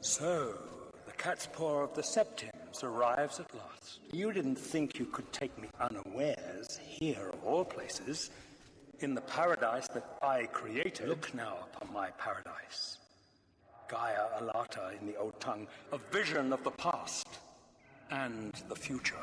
So, the cat's paw of the Septims arrives at last. You didn't think you could take me unawares, here of all places, in the paradise that I created. Look now upon my paradise. Gaia Alata in the old tongue, a vision of the past and the future.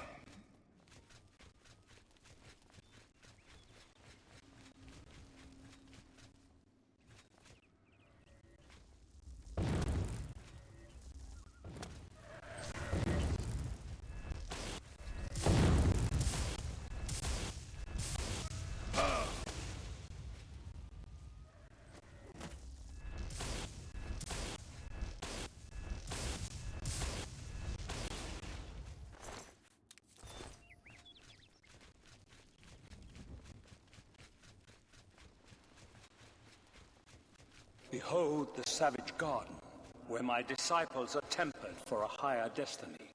Behold the savage garden, where my disciples are tempered for a higher destiny,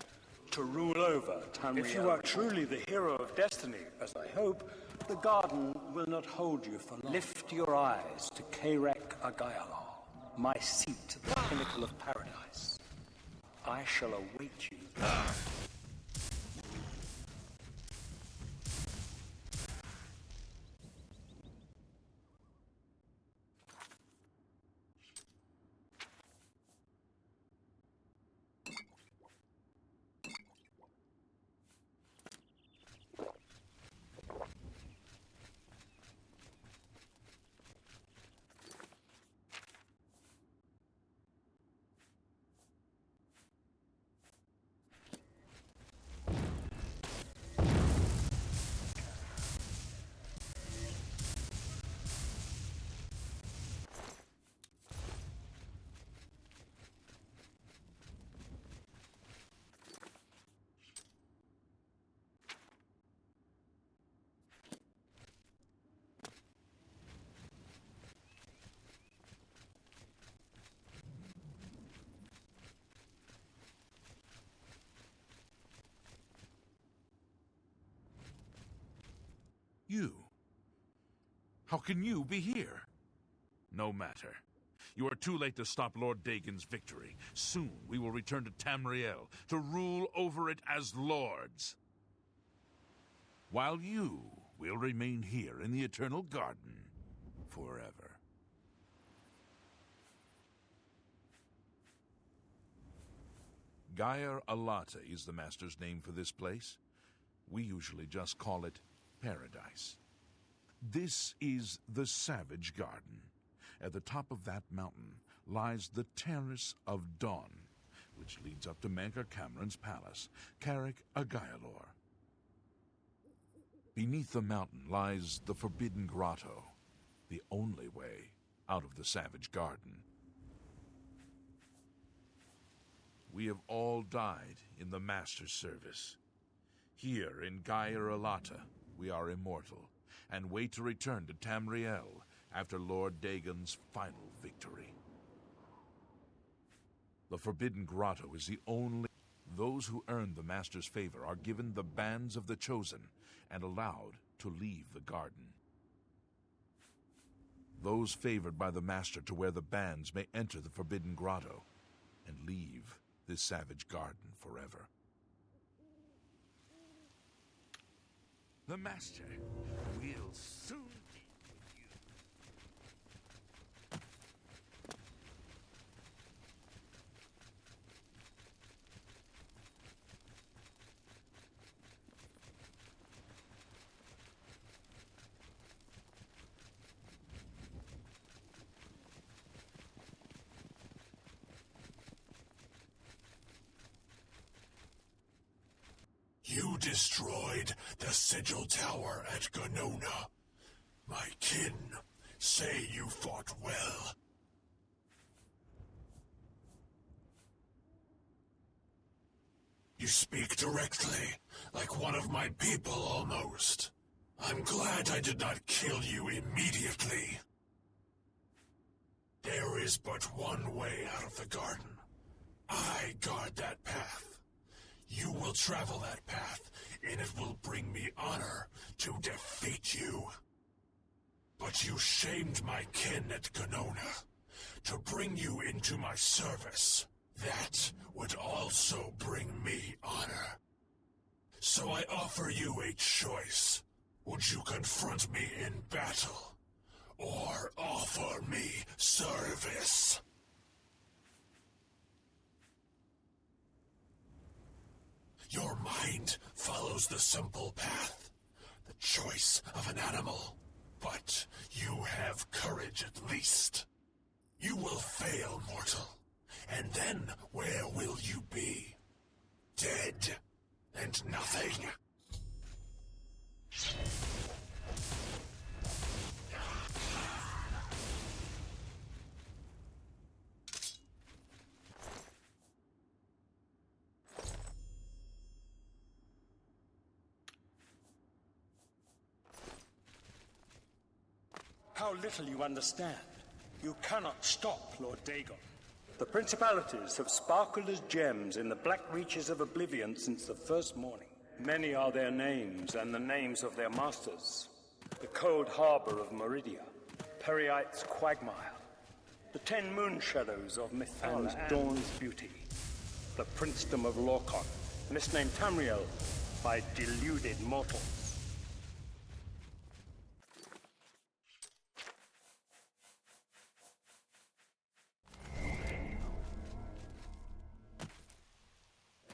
to rule over Tamriel. If you are truly the hero of destiny, as I hope, the garden will not hold you for long. Lift your eyes to Karek Agayalor, my seat at the pinnacle of paradise. I shall await you there. You? How can you be here? No matter. You are too late to stop Lord Dagon's victory. Soon we will return to Tamriel to rule over it as lords. While you will remain here in the Eternal Garden forever. Gaia Alata is the Master's name for this place. We usually just call it Paradise. This is the Savage Garden. At the top of that mountain lies the Terrace of Dawn, which leads up to Mankar Cameron's palace, Karek Agayalor. Beneath the mountain lies the Forbidden Grotto, the only way out of the Savage Garden. We have all died in the Master's service. Here in Gaia Alata, we are immortal, and wait to return to Tamriel after Lord Dagon's final victory. The Forbidden Grotto is the only... Those who earn the Master's favor are given the bands of the Chosen and allowed to leave the garden. Those favored by the Master to wear the bands may enter the Forbidden Grotto and leave this savage garden forever. The Master will soon be with you. You destroyed the Sigil Tower at Ganona. My kin say you fought well. You speak directly, like one of my people almost. I'm glad I did not kill you immediately. There is but one way out of the garden. I guard that path. You will travel that path, and it will bring me honor to defeat you. But you shamed my kin at Ganona to bring you into my service. That would also bring me honor. So I offer you a choice. Would you confront me in battle, or offer me service? Your mind follows the simple path, the choice of an animal. But you have courage at least. You will fail, mortal. And then where will you be? Dead and nothing. How little you understand. You cannot stop Lord Dagon. The principalities have sparkled as gems in the black reaches of oblivion since the first morning. Many are their names and the names of their masters. The cold harbor of Meridia, Periite's quagmire, the 10 moon shadows of Mythala and Dawn's beauty, the princedom of Lorkhon, misnamed Tamriel by deluded mortals.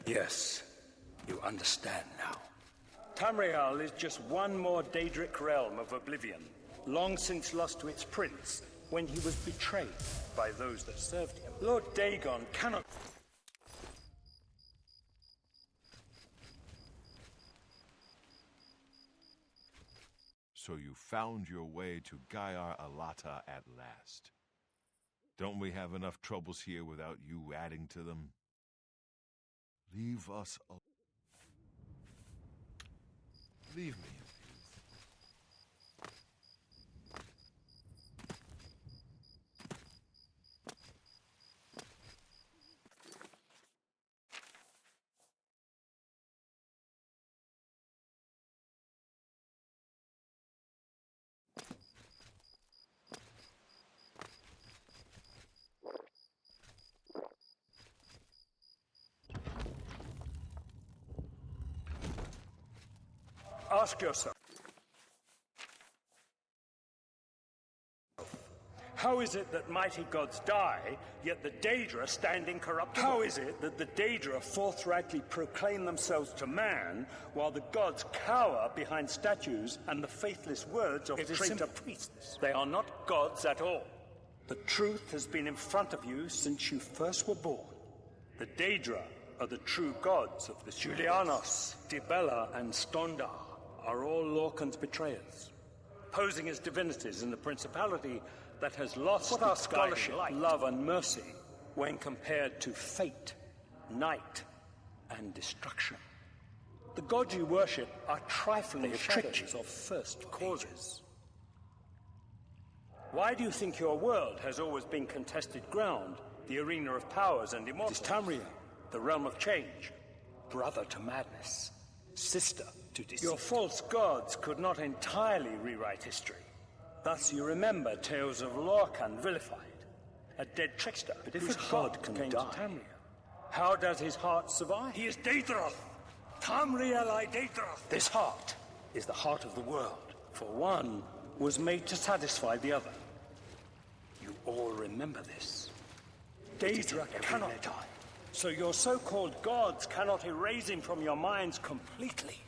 Yes, you understand now. Tamriel is just one more Daedric realm of oblivion, long since lost to its prince when he was betrayed by those that served him. Lord Dagon cannot... So you found your way to Gaiar Alata at last. Don't we have enough troubles here without you adding to them? Leave us alone. Leave me in peace. Ask yourself, how is it that mighty gods die, yet the Daedra stand incorruptible? How is it that the Daedra forthrightly proclaim themselves to man, while the gods cower behind statues and the faithless words of traitor priests? They are not gods at all. The truth has been in front of you since you first were born. The Daedra are the true gods of the Julianos, Dibella, and Stondar are all Lorkhan's betrayers, posing as divinities in the principality that has lost its scholarship, love, and mercy when compared to fate, night, and destruction. The gods you worship are trifling shadows of first causes. Why do you think your world has always been contested ground, the arena of powers and immortals? It is Tamriel, the realm of change, brother to madness, sister to deceit. Your false gods could not entirely rewrite history. Thus you remember tales of Lorkhan vilified, a dead trickster. But if a god can die, Tamriel, how does his heart survive? He is Daedroth! Tamriel I Daedroth! This heart is the heart of the world, for one was made to satisfy the other. You all remember this. Daedra cannot die, so your so-called gods cannot erase him from your minds completely.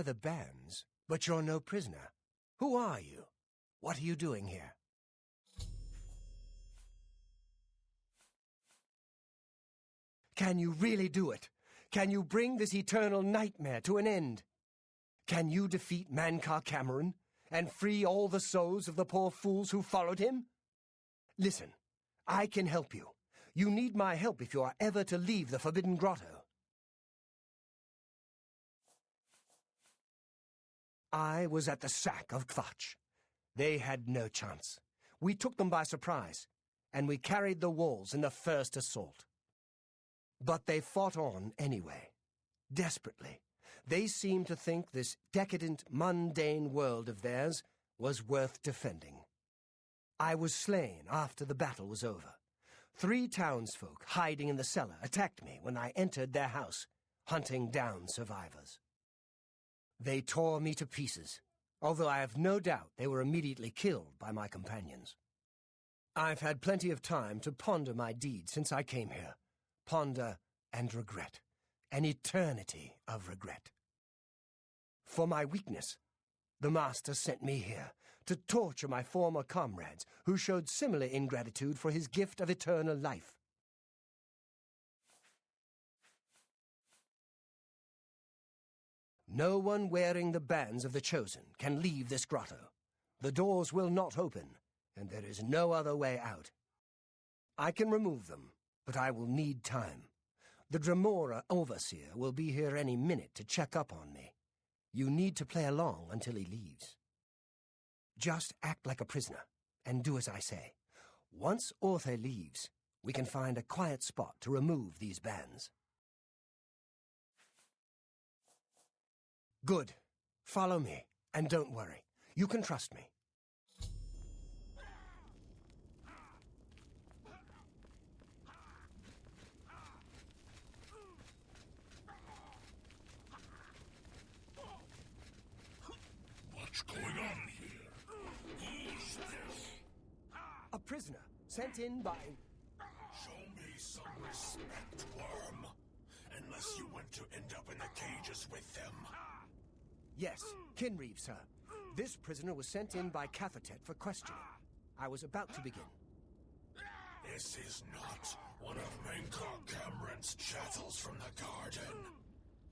the bands, but you're no prisoner. Who are you? What are you doing here? Can you really do it? Can you bring this eternal nightmare to an end? Can you defeat Mankar Cameron and free all the souls of the poor fools who followed him? Listen, I can help you. You need my help if you are ever to leave the Forbidden Grotto. I was at the sack of Kvatch. They had no chance. We took them by surprise, and we carried the walls in the first assault. But they fought on anyway, desperately. They seemed to think this decadent, mundane world of theirs was worth defending. I was slain after the battle was over. 3 townsfolk hiding in the cellar attacked me when I entered their house, hunting down survivors. They tore me to pieces, although I have no doubt they were immediately killed by my companions. I've had plenty of time to ponder my deeds since I came here. Ponder and regret. An eternity of regret. For my weakness, the Master sent me here to torture my former comrades who showed similar ingratitude for his gift of eternal life. No one wearing the bands of the Chosen can leave this grotto. The doors will not open, and there is no other way out. I can remove them, but I will need time. The Dremora Overseer will be here any minute to check up on me. You need to play along until he leaves. Just act like a prisoner, and do as I say. Once Orthe leaves, we can find a quiet spot to remove these bands. Good. Follow me, and don't worry. You can trust me. What's going on here? Who's this? A prisoner, sent in by... Show me some respect, worm. Unless you want to end up in the cages with them. Yes, Kinreeve, sir. This prisoner was sent in by Cathertet for questioning. I was about to begin. This is not one of Mankar Cameron's chattels from the garden.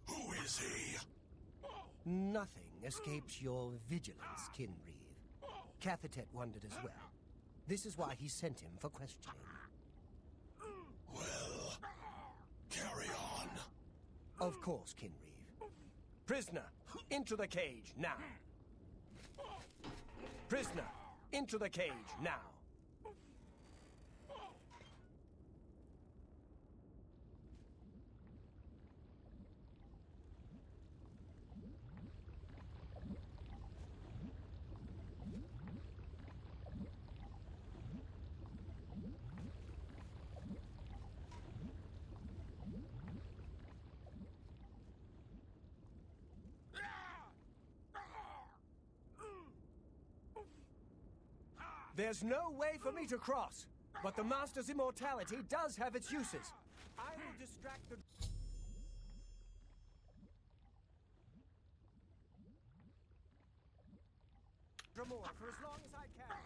Who is he? Nothing escapes your vigilance, Kinreeve. Cathertet wondered as well. This is why he sent him for questioning. Well, carry on. Of course, Kinreeve. Prisoner, into the cage, now. Prisoner, into the cage, now. There's no way for me to cross, but the Master's immortality does have its uses. I will distract the... Dremora for as long as I can.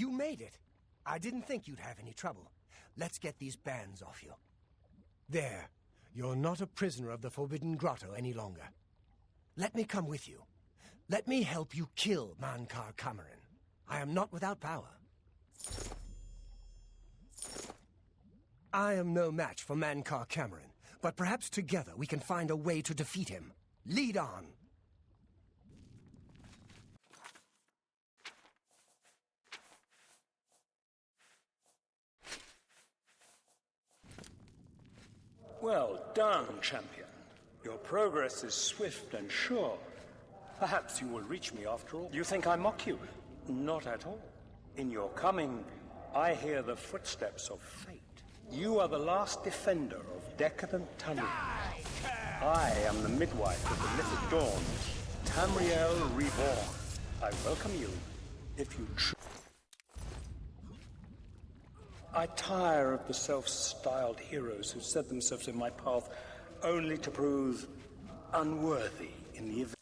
You made it. I didn't think you'd have any trouble. Let's get these bands off you. There. You're not a prisoner of the Forbidden Grotto any longer. Let me come with you. Let me help you kill Mankar Cameron. I am not without power. I am no match for Mankar Cameron, but perhaps together we can find a way to defeat him. Lead on. Well done, champion. Your progress is swift and sure. Perhaps you will reach me after all. You think I mock you? Not at all. In your coming, I hear the footsteps of fate. You are the last defender of decadent Tamriel. I am the midwife of the mythic dawn, Tamriel reborn. I welcome you, if you choose. I tire of the self-styled heroes who set themselves in my path only to prove unworthy in the event.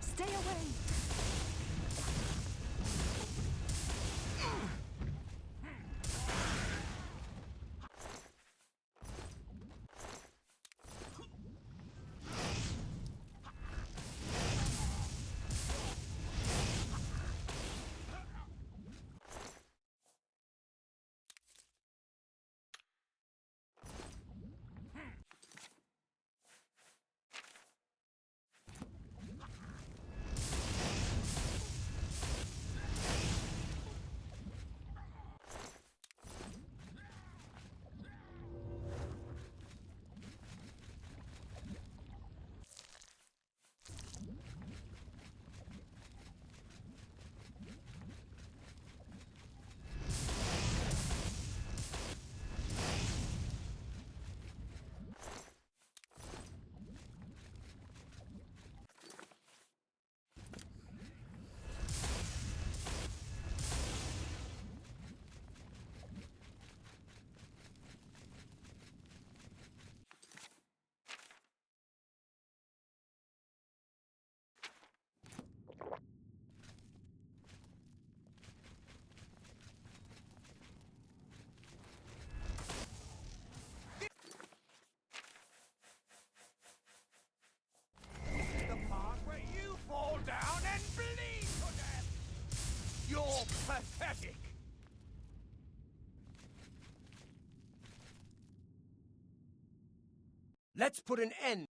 Stay away! Pathetic! Let's put an end